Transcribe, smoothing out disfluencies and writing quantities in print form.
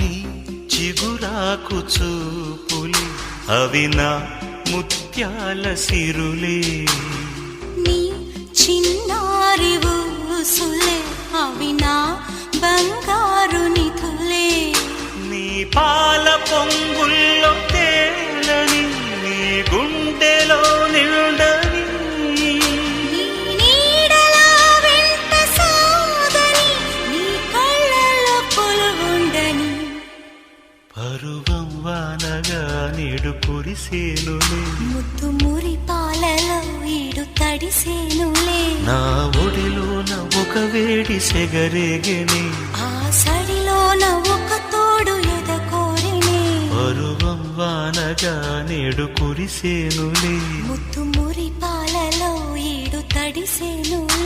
నీ చిగురాకు చూపులే అవి నా ముత్యాల సిరులే. నీ చిన్నారి ఊసులే అవి నా బంగారు నిధులే. నీ పాల పొంగుల్లో తేలని నీ గుండెలో నిండని నీ నీడలా వెంట సాగని నీ కళ్ళలో కొలువుండని. పరువం వానగా నేడు కురిసేనులే ముద్దు మురి పాలలో ఈడు తడిసేనులే. నా ఒడిలోన ఒక వేడి సెగరేగెనే ఆ సడిలోన ఒక తోడు ఎదకోరినే. పరువం వానగా నేడు కురిసేనులే ముద్దు మురి పాలలో ఈడు తడిసేనులే.